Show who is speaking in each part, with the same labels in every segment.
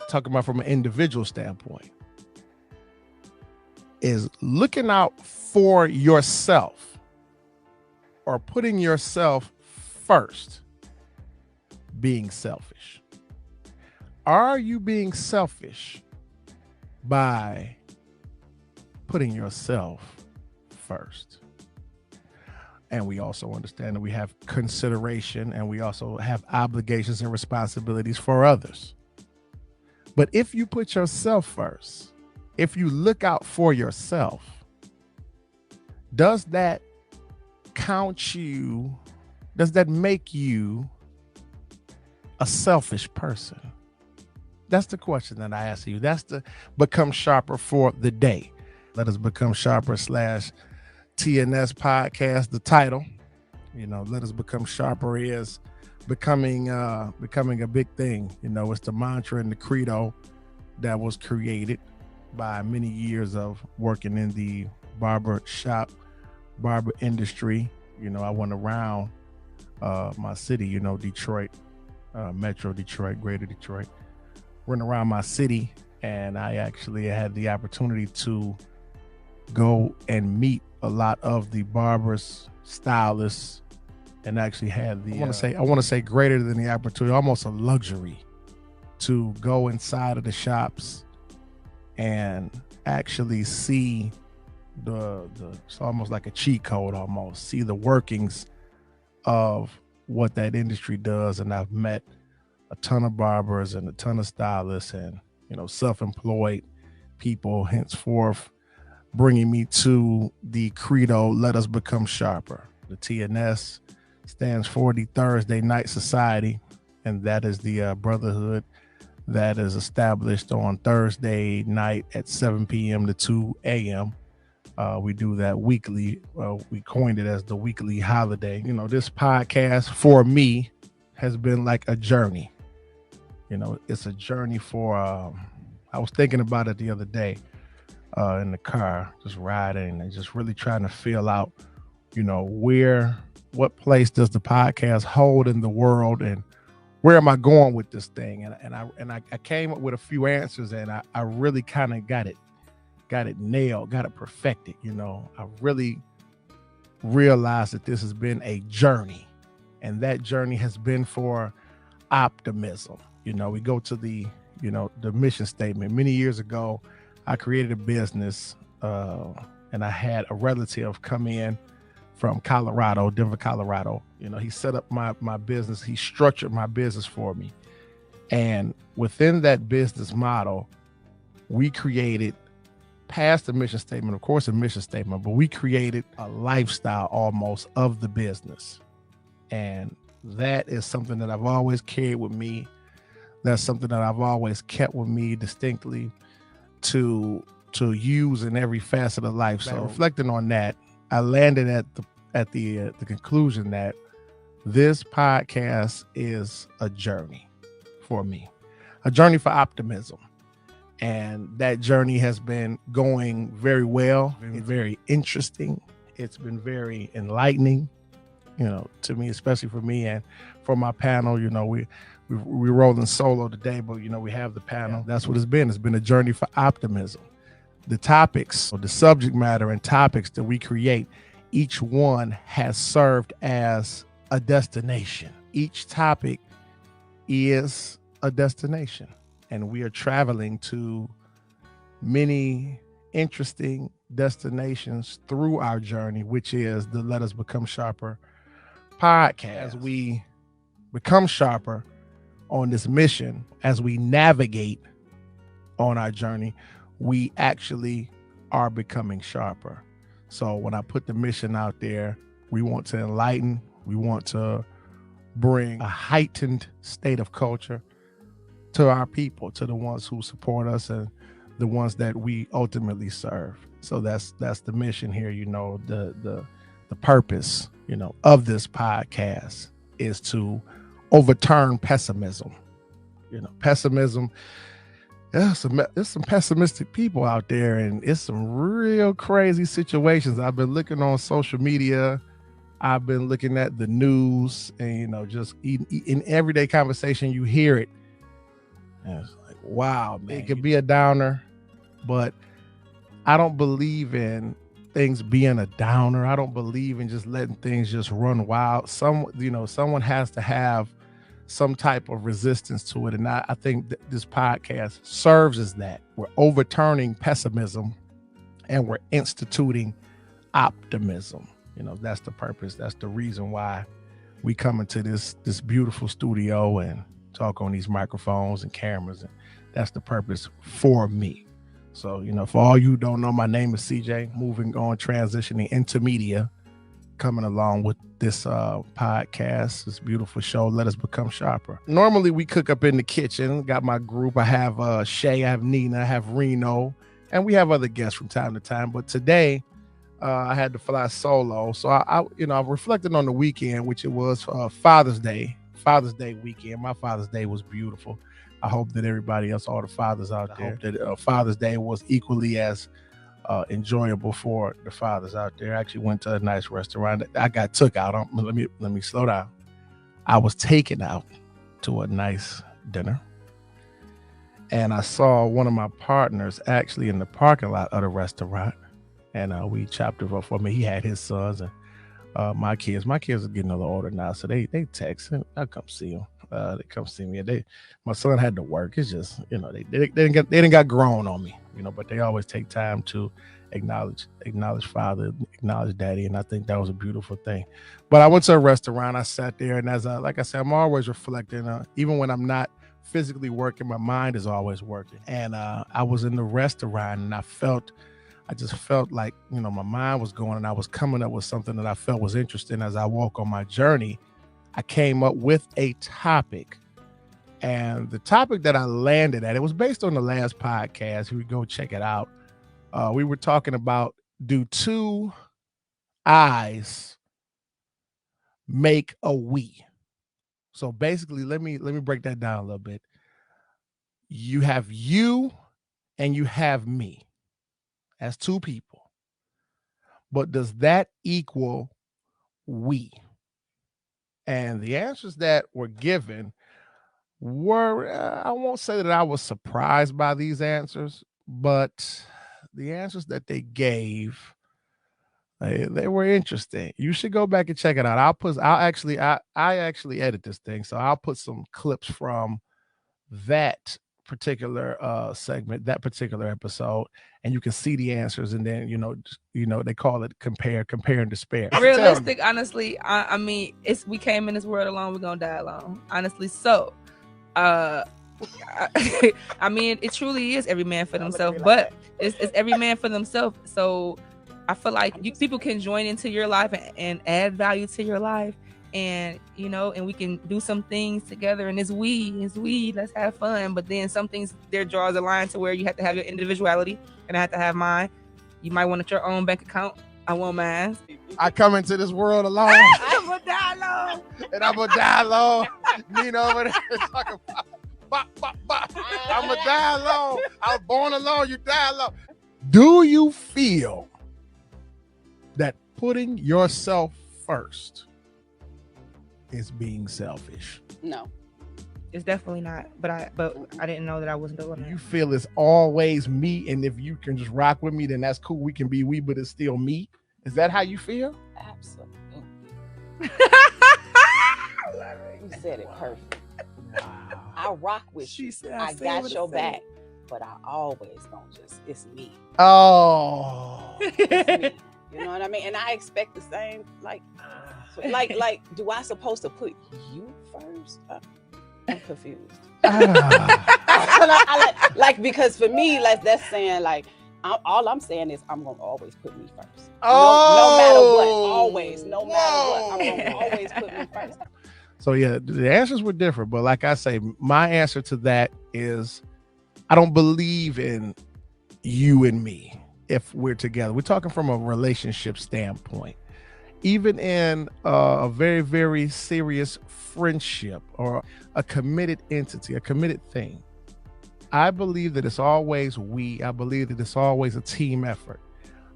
Speaker 1: talking about from an individual standpoint, is looking out for yourself or putting yourself first, being selfish. Are you being selfish by putting yourself first? And we also understand that we have consideration and we also have obligations and responsibilities for others. But if you put yourself first, if you look out for yourself, does that count you? Does that make you a selfish person? That's the question that I ask you. That's the Become Sharper for the day. Let us become sharper / TNS podcast, the title. Let us become sharper is becoming a big thing. It's the mantra and the credo that was created by many years of working in the barber industry. I went around my city, Detroit, Metro Detroit, Greater Detroit. Went around my city, and I actually had the opportunity to go and meet a lot of the barbers, stylists, and actually had the I want to say greater than the opportunity, almost a luxury, to go inside of the shops and actually see it's almost like a cheat code, almost see the workings of what that industry does. And I've met a ton of barbers and a ton of stylists and self-employed people, henceforth bringing me to the credo, let us become sharper. The TNS stands for the Thursday Night Society, and that is the brotherhood that is established on Thursday night at 7 p.m. to 2 a.m. We do that weekly. We coined it as the weekly holiday. This podcast for me has been like a journey. It's a journey for, I was thinking about it the other day in the car, just riding and just really trying to feel out, what place does the podcast hold in the world and where am I going with this thing? And I came up with a few answers, and I really kind of got it nailed, got it perfected. I really realized that this has been a journey, and that journey has been for optimism. We go to the mission statement. Many years ago, I created a business, and I had a relative come in from Colorado, Denver, Colorado. He set up my business. He structured my business for me. And within that business model, we created, past the mission statement, of course, a mission statement, but we created a lifestyle almost of the business. And that is something that I've always carried with me. That's something that I've always kept with me distinctly to use in every facet of life. So reflecting on that, I landed at the conclusion that this podcast is a journey for me, a journey for optimism. And that journey has been going very well. It's very interesting. It's been very enlightening, to me, especially for me and for my panel. We're rolling solo today, but we have the panel. That's what it's been. It's been a journey for optimism. The topics, or the subject matter and topics that we create, each one has served as a destination. Each topic is a destination, and we are traveling to many interesting destinations through our journey, which is the Let Us Become Sharper podcast. As we become sharper on this mission, as we navigate on our journey, we actually are becoming sharper. So when I put the mission out there, we want to enlighten, we want to bring a heightened state of culture to our people, to the ones who support us and the ones that we ultimately serve. So that's the mission here. The purpose, of this podcast is to overturn pessimism. Pessimism. There's some pessimistic people out there, and it's some real crazy situations. I've been looking on social media. I've been looking at the news, and just in everyday conversation, you hear it. And it's like, wow, man. It could be a downer, but I don't believe in things being a downer. I don't believe in just letting things just run wild. Someone has to have some type of resistance to it. And I think that this podcast serves as that. We're overturning pessimism and we're instituting optimism. That's the purpose. That's the reason why we come into this beautiful studio and talk on these microphones and cameras. And that's the purpose for me. So, for all you who don't know, my name is CJ, moving on, transitioning into media, coming along with this podcast, this beautiful show, Let Us Become Sharper. Normally we cook up in the kitchen, got my group. I have Shay, I have Nina, I have Reno, and we have other guests from time to time. But today I had to fly solo. So I reflected on the weekend, which it was Father's Day weekend. My Father's Day was beautiful. I hope that everybody else, all the fathers out there, that Father's Day was equally as enjoyable for the fathers out there. I actually went to a nice restaurant. I got took out. Let me slow down. I was taken out to a nice dinner, and I saw one of my partners actually in the parking lot of the restaurant, and we chopped it up for me. He had his sons and my kids. My kids are getting a little older now, so they text and I come see them. They come see me, and my son had to work. It's just, they didn't got grown on me, but they always take time to acknowledge father, acknowledge daddy. And I think that was a beautiful thing. But I went to a restaurant, I sat there, and like I said, I'm always reflecting, even when I'm not physically working, my mind is always working. And I was in the restaurant and I just felt like, my mind was going, and I was coming up with something that I felt was interesting. As I walk on my journey, I came up with a topic, and the topic that I landed at, it was based on the last podcast. You go check it out. We were talking about, do two eyes make a we? So basically, let me break that down a little bit. You have you and you have me as two people, but does that equal we? And the answers that were given were, I won't say that I was surprised by these answers, but the answers that they gave, they were interesting. You should go back and check it out. I actually edit this thing, so I'll put some clips from that particular segment, that particular episode, and you can see the answers. And then they call it compare and despair.
Speaker 2: Realistic, honestly. I mean, we came in this world alone, we're gonna die alone, honestly. So I mean, it truly is every man for themselves, but it's every man for themselves. So I feel like people can join into your life and add value to your life. And and we can do some things together, and it's we, let's have fun. But then some things, there draws a line to where you have to have your individuality, and I have to have mine. You might want your own bank account. I want mine.
Speaker 1: I come into this world alone.
Speaker 2: I'm gonna die alone.
Speaker 1: And I'm gonna die alone. Nina over there talking about bop. I'm gonna die alone. I was born alone, you die alone. Do you feel that putting yourself first is being selfish?
Speaker 3: No,
Speaker 2: it's definitely not. But I didn't know that I wasn't doing that.
Speaker 1: You feel it's always me, and if you can just rock with me, then that's cool. We can be we, but it's still me. Is that how you feel?
Speaker 3: Absolutely. You said it perfect. Wow. I rock with you. I got your back, but I always don't it's me.
Speaker 1: Oh.
Speaker 3: It's me. You know what I mean? And I expect the same, like, do I supposed to put you first? I'm confused. Because for me, that's saying, like, all I'm saying is I'm gonna always put me first. No matter what, always, no matter what, I'm gonna always put me first.
Speaker 1: So yeah, the answers were different, but like I say, my answer to that is I don't believe in you and me. If we're together, we're talking from a relationship standpoint. Even in a very, very serious friendship or a committed entity, a committed thing, I believe that it's always we. I believe that it's always a team effort.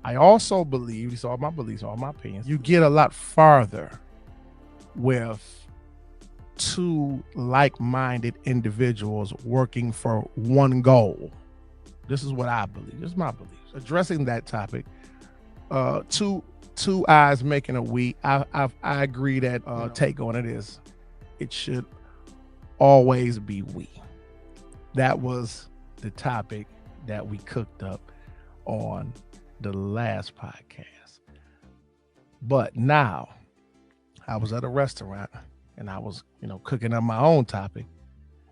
Speaker 1: I also believe, these are all my beliefs, all my opinions, you get a lot farther with two like-minded individuals working for one goal. This is what I believe. This is my belief. Addressing that topic, two eyes making a we. I agree that take on it is it should always be we. That was the topic that we cooked up on the last podcast. But now I was at a restaurant and I was, cooking up my own topic.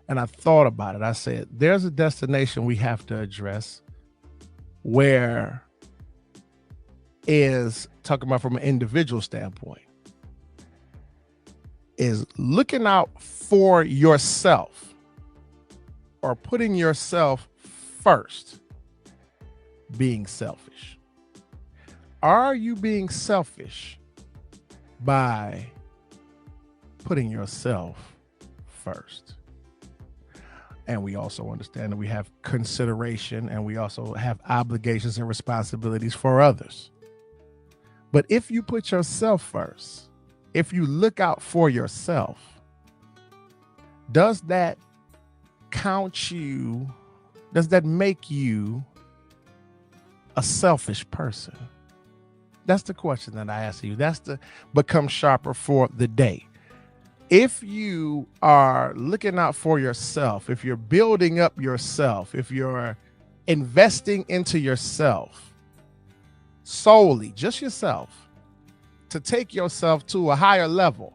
Speaker 1: And I thought about it. I said, there's a destination we have to address where is talking about from an individual standpoint is looking out for yourself or putting yourself first, being selfish. Are you being selfish by putting yourself first? And we also understand that we have consideration and we also have obligations and responsibilities for others. But if you put yourself first, if you look out for yourself, does that count you? Does that make you a selfish person? That's the question that I ask you. That's the become sharper for the day. If you are looking out for yourself, if you're building up yourself, if you're investing into yourself solely, just yourself, to take yourself to a higher level,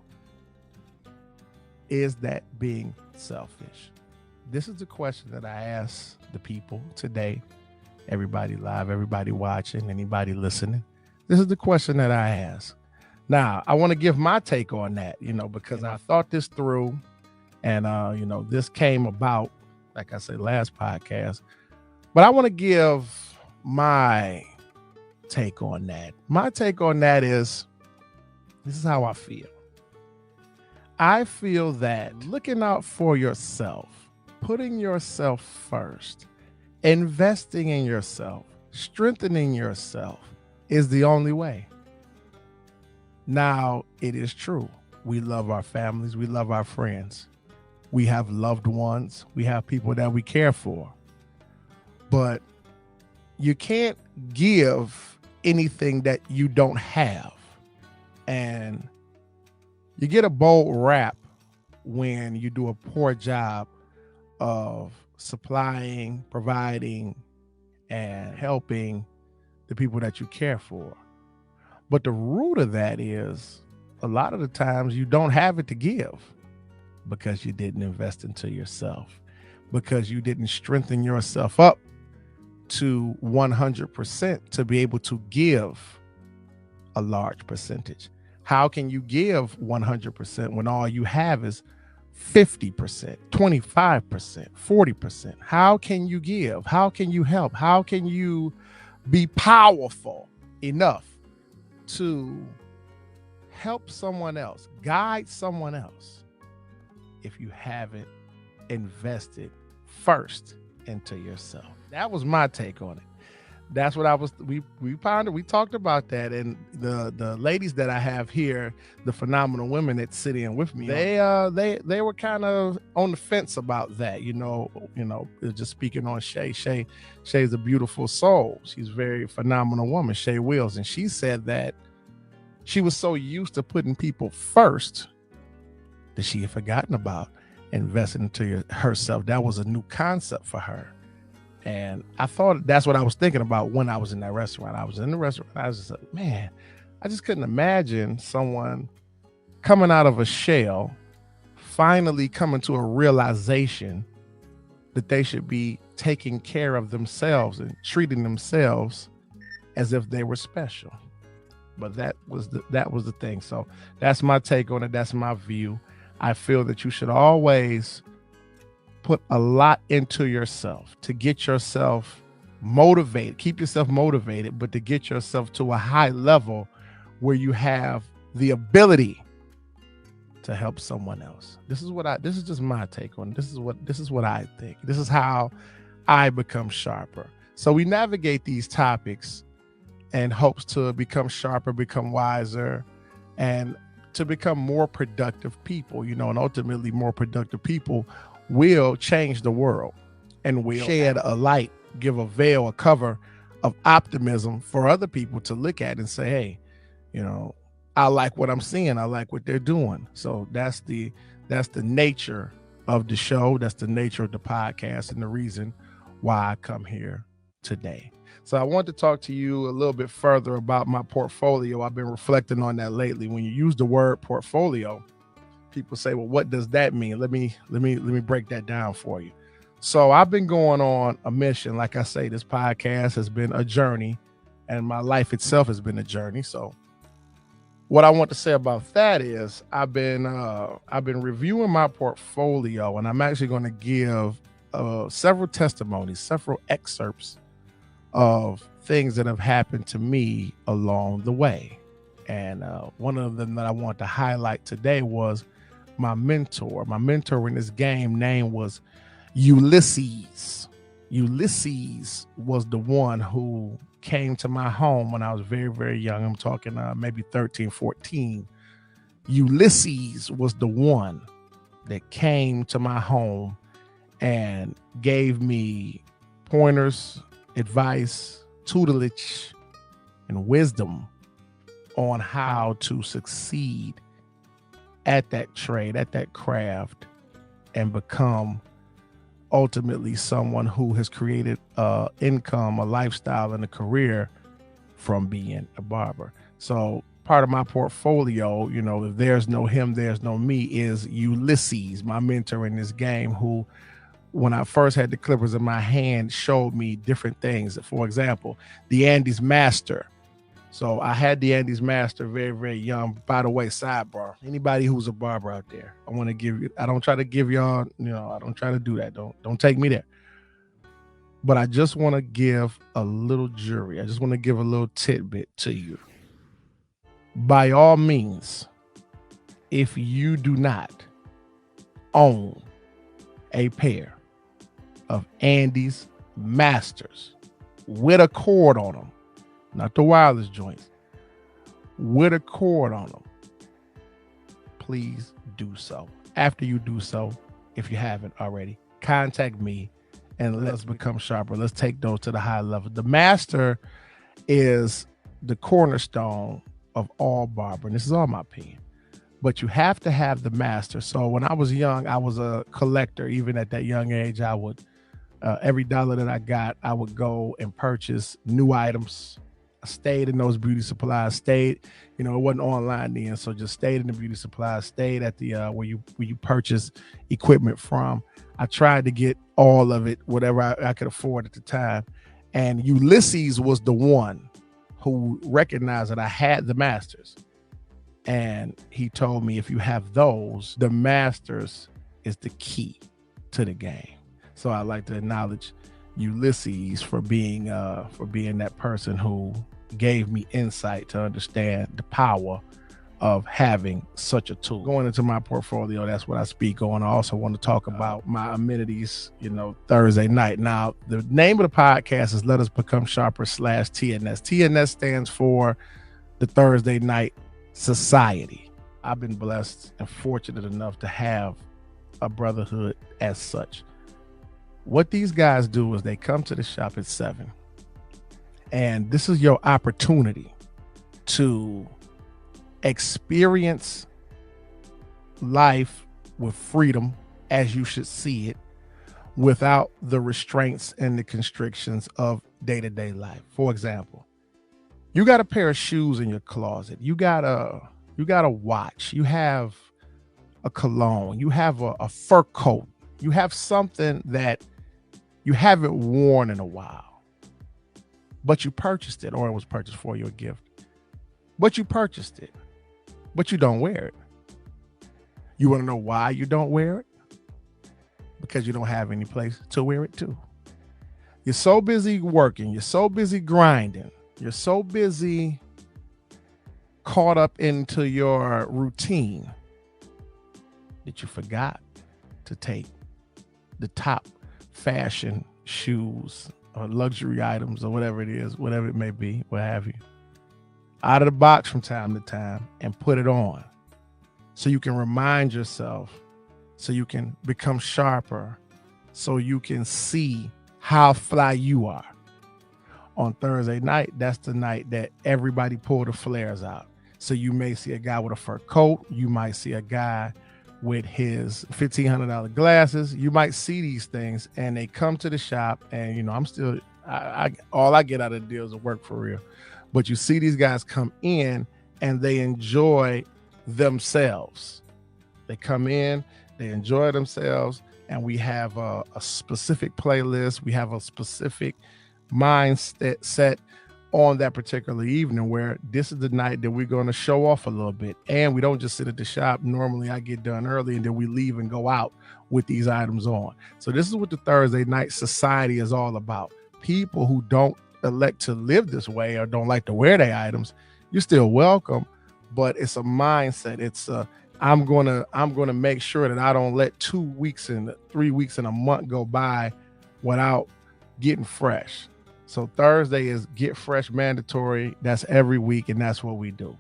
Speaker 1: is that being selfish? This is the question that I ask the people today. Everybody live, everybody watching, anybody listening. This is the question that I ask. Now, I want to give my take on that, because I thought this through and, this came about, like I said, last podcast, but I want to give my take on that. My take on that is, this is how I feel. I feel that looking out for yourself, putting yourself first, investing in yourself, strengthening yourself is the only way. Now, it is true. We love our families. We love our friends. We have loved ones. We have people that we care for. But you can't give anything that you don't have. And you get a bold rap when you do a poor job of supplying, providing, and helping the people that you care for. But the root of that is a lot of the times you don't have it to give because you didn't invest into yourself, because you didn't strengthen yourself up to 100% to be able to give a large percentage. How can you give 100% when all you have is 50%, 25%, 40%? How can you give? How can you help? How can you be powerful enough to help someone else, guide someone else, if you haven't invested first into yourself? That was my take on it. That's what we pondered. We talked about that, and the ladies that I have here, the phenomenal women that sit in with me, they were kind of on the fence about that. Just speaking on Shay. Shay's a beautiful soul. She's a very phenomenal woman, Shay Wills, and she said that she was so used to putting people first that she had forgotten about investing into herself. That was a new concept for her. And I thought that's what I was thinking about when I was in that restaurant. I was in the restaurant. I was just like, man, I just couldn't imagine someone coming out of a shell, finally coming to a realization that they should be taking care of themselves and treating themselves as if they were special. But that was the thing. So that's my take on it. That's my view. I feel that you should always put a lot into yourself to get yourself motivated, keep yourself motivated, but to get yourself to a high level where you have the ability to help someone else. This is just my take on it. This is what I think. This is how I become sharper. So we navigate these topics in hopes to become sharper, become wiser, and to become more productive people, you know, and ultimately more productive people will change the world and will shed a light, give a veil, a cover of optimism for other people to look at and say, hey, you know, I like what I'm seeing. I like what they're doing. So that's the nature of the show. That's the nature of the podcast and the reason why I come here today. So I want to talk to you a little bit further about my portfolio. I've been reflecting on that lately. When you use the word portfolio, people say, well, what does that mean? Let me break that down for you. So I've been going on a mission. Like I say, this podcast has been a journey, and my life itself has been a journey. So what I want to say about that is I've been reviewing my portfolio, and I'm actually going to give several testimonies, several excerpts of things that have happened to me along the way. And one of them that I want to highlight today was my mentor. My mentor in this game name was Ulysses. Ulysses was the one who came to my home when I was very, very young. I'm talking maybe 13, 14. Ulysses was the one that came to my home and gave me pointers, advice, tutelage, and wisdom on how to succeed at that trade, at that craft, and become ultimately someone who has created income, a lifestyle, and a career from being a barber. So part of my portfolio, you know, if there's no him, there's no me, is Ulysses, my mentor in this game, who, when I first had the clippers in my hand, showed me different things. For example, the Andes Master. So I had the Andes Master very, very young. By the way, sidebar, anybody who's a barber out there, I want to give you, I don't try to give y'all, you know, I don't try to do that. Don't take me there. But I just want to give a little jury. I just want to give a little tidbit to you. By all means, if you do not own a pair of Andes Masters with a cord on them, not the wireless joints, with a cord on them, please do so. After you do so, if you haven't already, contact me and let's become sharper. Let's take those to the high level. The Master is the cornerstone of all barber, and this is all my opinion. But you have to have the Master. So when I was young, I was a collector. Even at that young age, I would, every dollar that I got, I would go and purchase new items. I stayed in those beauty supplies, stayed, you know, it wasn't online then, so just stayed in the beauty supplies, stayed at the where you purchase equipment from. I tried to get all of it, whatever I could afford at the time. And Ulysses was the one who recognized that I had the Masters. And he told me, if you have those, the Masters is the key to the game. So I'd like to acknowledge Ulysses for being that person who gave me insight to understand the power of having such a tool. Going into my portfolio, that's what I speak on. I also want to talk about my amenities, you know, Thursday night. Now, the name of the podcast is Let Us Become Sharper /TNS. TNS stands for the Thursday Night Society. I've been blessed and fortunate enough to have a brotherhood as such. What these guys do is they come to the shop at 7, and this is your opportunity to experience life with freedom as you should see it, without the restraints and the constrictions of day-to-day life. For example, you got a pair of shoes in your closet, you got a watch, you have a cologne, you have a fur coat, you have something that you haven't worn in a while, but you purchased it, or it was purchased for you, a gift, but you purchased it, but you don't wear it. You want to know why you don't wear it? Because you don't have any place to wear it to. You're so busy working, you're so busy grinding, you're so busy caught up into your routine that you forgot to take the top fashion shoes or luxury items or whatever it is, whatever it may be, what have you, out of the box from time to time and put it on so you can remind yourself, so you can become sharper, so you can see how fly you are. On Thursday night, that's the night that everybody pull the flares out. So you may see a guy with a fur coat. You might see a guy with his $1,500 glasses. You might see these things, and they come to the shop, and you know, I'm still, all I get out of the deal is work for real. But you see these guys come in, and they enjoy themselves. They come in, they enjoy themselves, and we have a specific playlist. We have a specific mindset set on that particular evening, where this is the night that we're going to show off a little bit. And we don't just sit at the shop. Normally I get done early and then we leave and go out with these items on. So this is what the Thursday night society is all about. People who don't elect to live this way or don't like to wear their items, you're still welcome, but it's a mindset. It's I'm gonna make sure that I don't let 2 weeks and 3 weeks and a month go by without getting fresh. So Thursday is Get Fresh mandatory. That's every week, and that's what we do.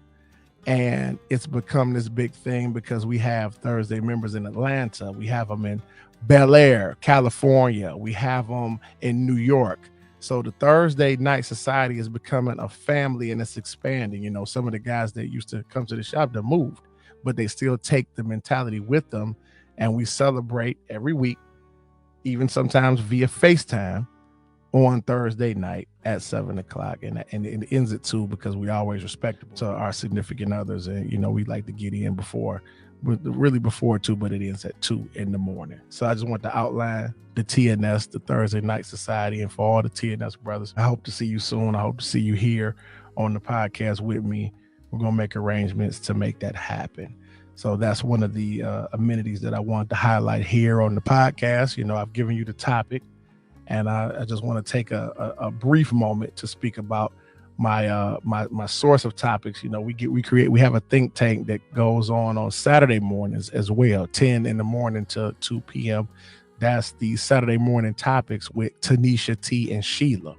Speaker 1: And it's become this big thing because we have Thursday members in Atlanta. We have them in Bel Air, California. We have them in New York. So the Thursday Night Society is becoming a family, and it's expanding. You know, some of the guys that used to come to the shop, they moved, but they still take the mentality with them. And we celebrate every week, even sometimes via FaceTime, on Thursday night at 7 o'clock, and it ends at 2 because we always respectable to our significant others, and you know, we like to get in before 2, but it ends at 2 in the morning. So I just want to outline the TNS, the Thursday Night Society, and for all the TNS brothers, I hope to see you soon. I hope to see you here on the podcast with me. We're gonna make arrangements to make that happen. So that's one of the amenities that I want to highlight here on the podcast. You know, Have given you the topic. And I just want to take a brief moment to speak about my source of topics. You know, we have a think tank that goes on Saturday mornings as well, 10 in the morning to 2 p.m. That's the Saturday morning topics with Tanisha T and Sheila.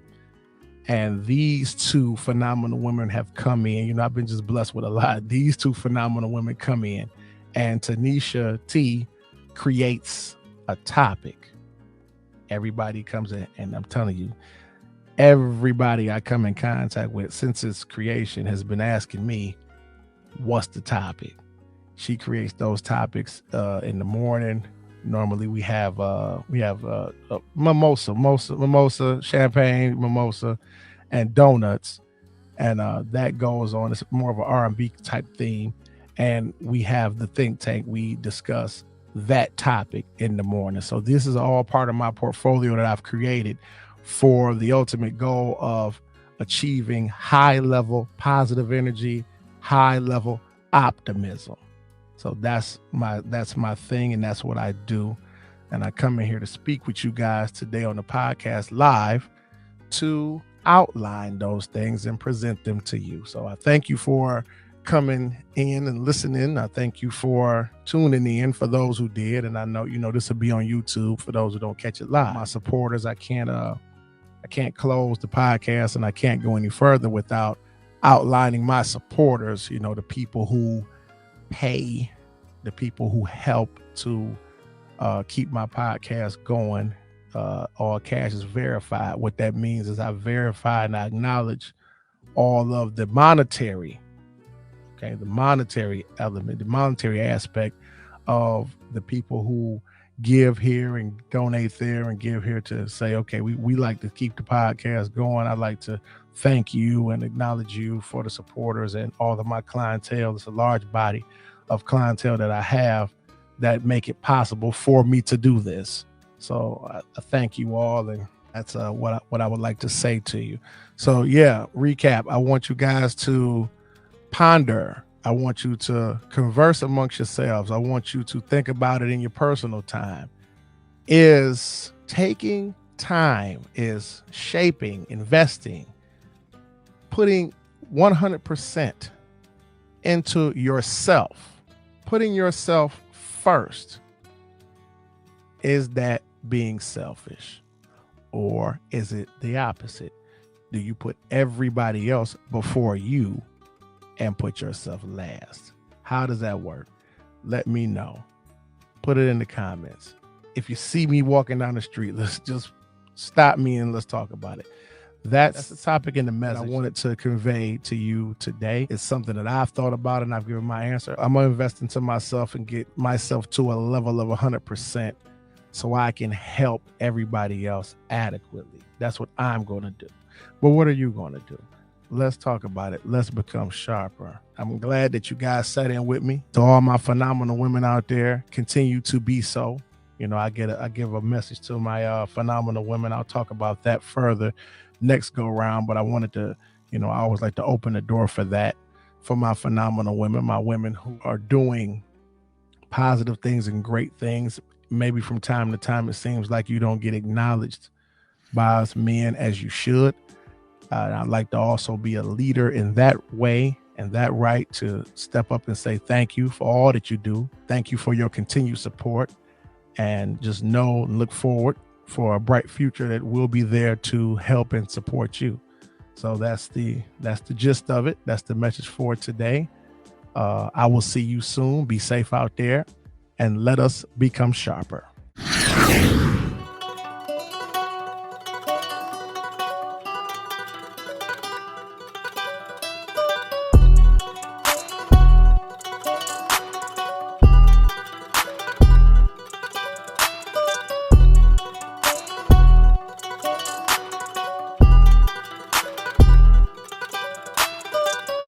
Speaker 1: And these two phenomenal women have come in. You know, I've been just blessed with a lot. These two phenomenal women come in, and Tanisha T creates a topic. Everybody comes in, and I'm telling you, everybody I come in contact with since its creation has been asking me, what's the topic? She creates those topics in the morning. Normally we have mimosa, champagne, mimosa, and donuts. And that goes on. It's more of an R&B type theme. And we have the think tank. We discuss that topic in the morning. So this is all part of my portfolio that I've created for the ultimate goal of achieving high level positive energy, high level optimism. So that's my thing, and that's what I do. And I come in here to speak with you guys today on the podcast live to outline those things and present them to you. So I thank you for coming in and listening. I thank you for tuning in for those who did. And I know, you know, this will be on YouTube for those who don't catch it live. My supporters, I can't close the podcast, and I can't go any further without outlining my supporters, you know, the people who pay, the people who help to keep my podcast going. All cash is verified. What that means is I verify and I acknowledge all of the monetary, the monetary element, the monetary aspect of the people who give here and donate there and give here to say, okay, we like to keep the podcast going. I'd like to thank you and acknowledge you for the supporters and all of my clientele. It's a large body of clientele that I have that make it possible for me to do this. So I thank you all, and that's what I would like to say to you. So yeah, recap. I want you guys to ponder. I want you to converse amongst yourselves. I want you to think about it in your personal time. Is taking time, is shaping, investing, putting 100% into yourself, putting yourself first. Is that being selfish, or is it the opposite? Do you put everybody else before you and put yourself last? How does that work? let me know. Put it in the comments. If you see me walking down the street, let's just stop me and let's talk about it. That's the topic in the message I wanted to convey to you today. It's something that I've thought about and I've given my answer. I'm going to invest into myself and get myself to a level of 100% so I can help everybody else adequately. That's what I'm going to do. But what are you going to do? Let's talk about it. Let's become sharper. I'm glad that you guys sat in with me. To all my phenomenal women out there, continue to be so. You know, I give a message to my phenomenal women. I'll talk about that further next go round, but I wanted to, you know, I always like to open the door for that, for my phenomenal women, my women who are doing positive things and great things. Maybe from time to time, it seems like you don't get acknowledged by us men as you should. I'd like to also be a leader in that way and that right to step up and say thank you for all that you do. Thank you for your continued support, and just know and look forward for a bright future that will be there to help and support you. So that's the gist of it. That's the message for today. I will see you soon. Be safe out there and let us become sharper.